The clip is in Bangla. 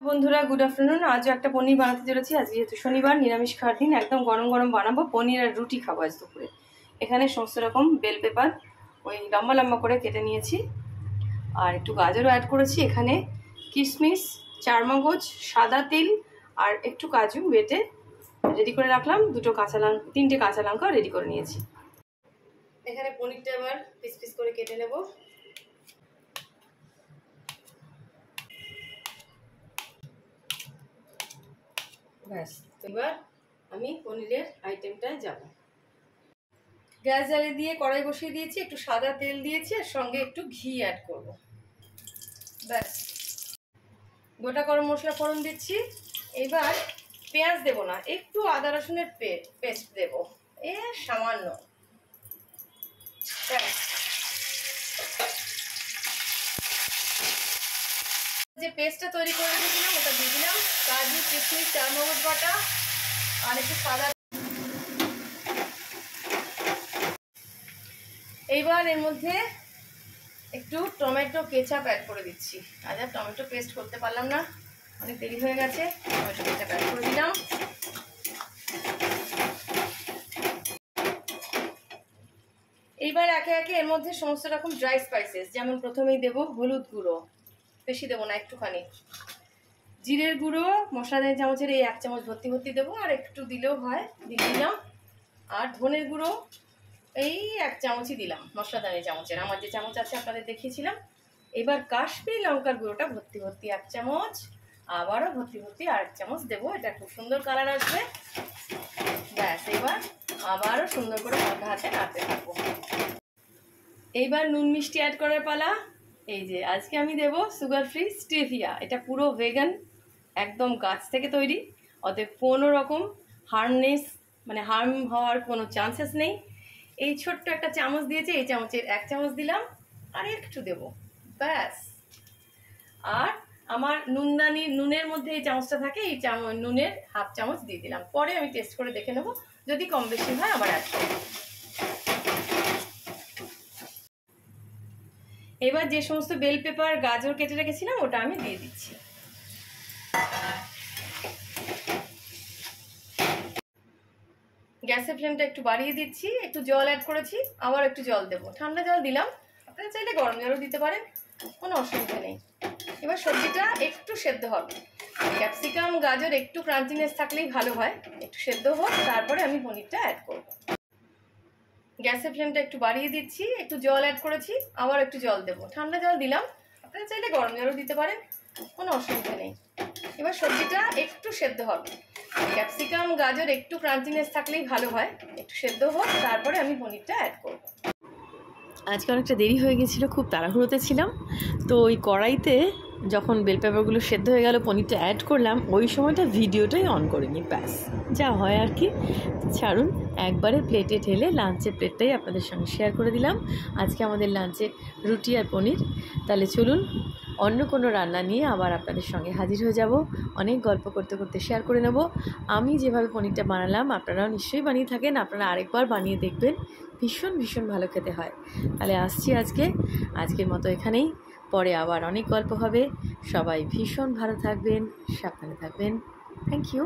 বন্ধুরা গুড আফটারনুন। আজও একটা পনির বানাতে চলেছি। আজ যেহেতু শনিবার, নিরামিষ খাওয়ার দিন, একদম গরম গরম বানাবো পনির আর রুটি খাবো আজ দুপুরে। এখানে সমস্ত রকম বেল পেপার ওই লম্বা লম্বা করে কেটে নিয়েছি, আর একটু গাজরও অ্যাড করেছি। এখানে কিশমিশ, চারমগজ, সাদা তিল আর একটু কাজু বেটে রেডি করে রাখলাম। তিনটে কাঁচা লঙ্কা রেডি করে নিয়েছি। এখানে পনিরটা এবার পিস পিস করে কেটে নেব। ব্যাস, এবার আমি পনিরের আইটেমটায় যাব। গ্যাস জ্বালিয়ে দিয়ে কড়াই বসিয়ে দিয়েছি, একটু সাদা তেল দিয়েছি আর সঙ্গে একটু ঘি অ্যাড করব। ব্যাস, গোটা গরম মশলা ফোড়ন দিচ্ছি। এবার পেঁয়াজ দেব না, একটু আদা রসুনের পেস্ট দেব, সামান্য। যে পেস্টটা তৈরি করে রেখেছিলাম ওটা দিয়ে দিলাম। কাজু, কিশমিশ, চারমগজ বাটা আর একটু সাদা। এইবার এর মধ্যে একটু টমেটো কেচাপ অ্যাড করে দিচ্ছি। আজ আর টমেটো পেস্ট করতে পারলাম না, অনেক দেরি হয়ে গেছে। টমেটো কেচাপ অ্যাড করে দিলাম। এইবার একে একে এর মধ্যে সমস্ত রকম ড্রাই স্পাইসেস, যেমন প্রথমেই দেব হলুদ গুঁড়ো, বেশি দেবো না, একটুখানি। জিরের গুঁড়ো মশলাদানি চামচের এই 1 চামচ ভর্তি ভর্তি দেবো, আর একটু দিলেও হয়, দিয়ে দিলাম। আর ধনের গুঁড়ো এই 1 চামচই দিলাম, মশলাদানি চামচের, আমার যে চামচ আছে আপনাদের দেখিয়েছিলাম। এবার কাশ্মীরি লঙ্কার গুঁড়োটা ভর্তি ভর্তি 1 চামচ, আবারও ভর্তি ভর্তি আর 1 চামচ দেবো। এটা খুব সুন্দর কালার আসবে। ব্যাস, এবার আবারও সুন্দর করে হালকা হাতে নাড়তে থাকবো। এইবার নুন মিষ্টি অ্যাড করার পালা। এই যে আজকে আমি দেব সুগার ফ্রি স্টেভিয়া। এটা পুরো ভেগান, একদম গাছ থেকে তৈরি, অতএব কোনো রকম হার্ম হওয়ার কোনো চান্সেস নেই। এই ছোট্ট একটা চামচ দিয়েছি, এই চামচের 1 চামচ দিলাম, আর একটু দেব, ব্যাস। আর আমার নুনের মধ্যে এই চামচটা থাকে, এই নুনের 1/2 চামচ দিয়ে দিলাম। পরে আমি টেস্ট করে দেখে নেবো, যদি কম বেশি হয় আবার অ্যাড করব। এবার যে সমস্ত বেল পেপার, গাজর কেটে রেখেছিলাম ওটা আমি দিয়ে দিচ্ছি। গ্যাসের ফ্লেমটা একটু বাড়িয়ে দিচ্ছি, একটু জল অ্যাড করেছি, আবার একটু জল দেবো। ঠান্ডা জল দিলাম, আপনারা চাইলে গরম জলও দিতে পারেন, কোনো অসুবিধা নেই। এবার সবজিটা একটু সেদ্ধ হবে। ক্যাপসিকাম, গাজর একটু ক্রাঞ্চিনেস থাকলেই ভালো হয়। একটু সেদ্ধ হোক, তারপরে আমি পনিরটা অ্যাড করব। গ্যাসের ফ্লেমটা একটু বাড়িয়ে দিচ্ছি, একটু জল অ্যাড করেছি, আবার একটু জল দেবো। ঠান্ডা জল দিলাম, আপনারা চাইলে গরম জলও দিতে পারেন, কোনো অসুবিধা নেই। এবার সবজিটা একটু সেদ্ধ হবে। ক্যাপসিকাম, গাজর একটু ক্রাঞ্চিনেস থাকলেই ভালো হয়। একটু সেদ্ধ হোক, তারপরে আমি পনিরটা অ্যাড করব। আজকে অনেকটা দেরি হয়ে গেছিলো, খুব তাড়াহুড়োতে ছিলাম। তো ওই কড়াইতে যখন বেল পেপারগুলো সেদ্ধ হয়ে গেল, পনিরটা অ্যাড করলাম, ওই সময়টা ভিডিওটাই অন করিনি। ব্যাস, যা হয় আর কি। ছাড়ুন, একবারে প্লেটে ঢেলে লাঞ্চের প্লেটটাই আপনাদের সঙ্গে শেয়ার করে দিলাম। আজকে আমাদের লাঞ্চে রুটি আর পনির। তাহলে চলুন, অন্য কোনো রান্না নিয়ে আবার আপনাদের সঙ্গে হাজির হয়ে যাব। অনেক গল্প করতে করতে শেয়ার করে নেব। আমি যেভাবে পনিরটা বানালাম আপনারাও নিশ্চয়ই বানিয়ে থাকেন, আপনারা আরেকবার বানিয়ে দেখবেন, ভীষণ ভীষণ ভালো খেতে হয়। তাহলে আসছি আজকের মতো এখানেই। পরে আবার অনেক গল্প হবে। সবাই ভীষণ ভালো থাকবেন, সাবধানে থাকবেন। Thank you.